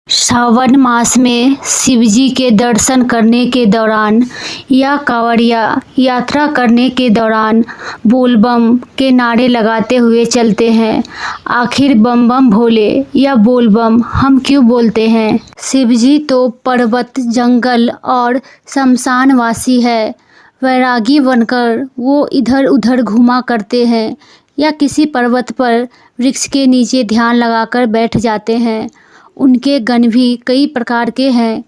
सावन मास में शिवजी के दर्शन करने के दौरान या कांवड़िया यात्रा करने के दौरान बोल बम के नारे लगाते हुए चलते हैं। आखिर बम बम भोले या बोल बम हम क्यों बोलते हैं? शिवजी तो पर्वत, जंगल और शमशानवासी है। वैरागी बनकर वो इधर उधर घूमा करते हैं या किसी पर्वत पर वृक्ष के नीचे ध्यान लगाकर बैठ जाते हैं। उनके गण भी कई प्रकार के हैं।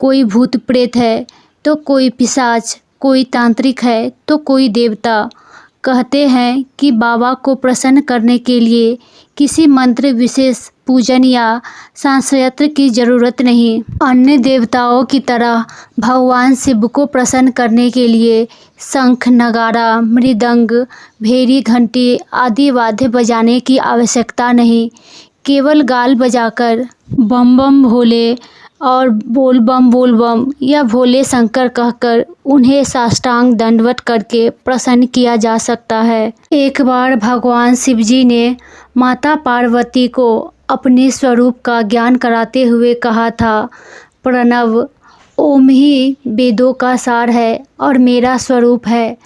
कोई भूत प्रेत है तो कोई पिशाच, कोई तांत्रिक है तो कोई देवता। कहते हैं कि बाबा को प्रसन्न करने के लिए किसी मंत्र विशेष, पूजन या सांस्यत्र की जरूरत नहीं। अन्य देवताओं की तरह भगवान शिव को प्रसन्न करने के लिए शंख, नगाड़ा, मृदंग, भेरी, घंटी आदि वाद्य बजाने की आवश्यकता नहीं। केवल गाल बजाकर बम बम भोले और बोल बम या भोले शंकर कहकर उन्हें साष्टांग दंडवत करके प्रसन्न किया जा सकता है। एक बार भगवान शिवजी ने माता पार्वती को अपने स्वरूप का ज्ञान कराते हुए कहा था, प्रणव ओम ही वेदों का सार है और मेरा स्वरूप है।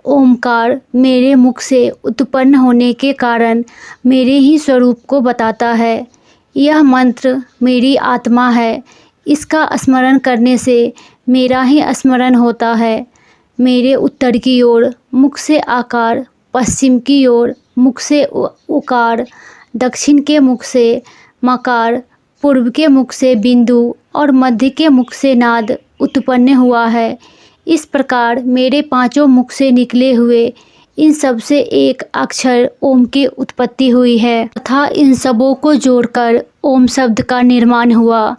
ओमकार मेरे मुख से उत्पन्न होने के कारण मेरे ही स्वरूप को बताता है। यह मंत्र मेरी आत्मा है। इसका स्मरण करने से मेरा ही स्मरण होता है। मेरे उत्तर की ओर मुख से आकार, पश्चिम की ओर मुख से उकार, दक्षिण के मुख से मकार, पूर्व के मुख से बिंदु और मध्य के मुख से नाद उत्पन्न हुआ है। इस प्रकार मेरे पांचों मुख से निकले हुए इन सब से एक अक्षर ओम की उत्पत्ति हुई है तथा इन सबों को जोड़कर ओम शब्द का निर्माण हुआ।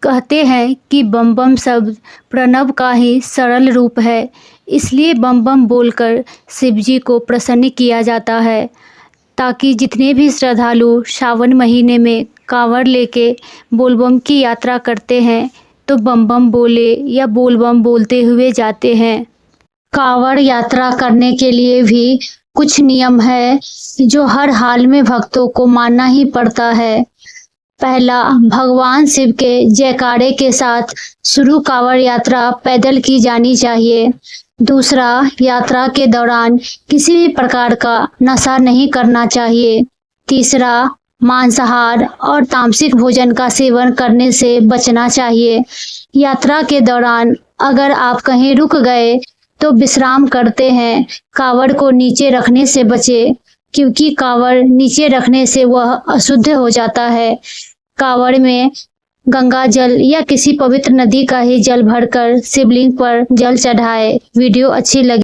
कहते हैं कि बम बम शब्द प्रणव का ही सरल रूप है, इसलिए बम बम बोलकर शिवजी को प्रसन्न किया जाता है, ताकि जितने भी श्रद्धालु सावन महीने में कांवड़ लेके बोलबम की यात्रा करते हैं तो बम बम बोले या बोल बम बोलते हुए जाते हैं। कांवड़ यात्रा करने के लिए भी कुछ नियम है जो हर हाल में भक्तों को मानना ही पड़ता है। पहला, भगवान शिव के जयकारे के साथ शुरू कांवड़ यात्रा पैदल की जानी चाहिए। दूसरा, यात्रा के दौरान किसी भी प्रकार का नशा नहीं करना चाहिए। तीसरा, मांसाहार और तामसिक भोजन का सेवन करने से बचना चाहिए। यात्रा के दौरान अगर आप कहीं रुक गए तो विश्राम करते हैं, कांवड़ को नीचे रखने से बचे, क्योंकि कांवड़ नीचे रखने से वह अशुद्ध हो जाता है। कांवड़ में गंगा जल या किसी पवित्र नदी का ही जल भरकर शिवलिंग पर जल चढ़ाए। वीडियो अच्छी लगी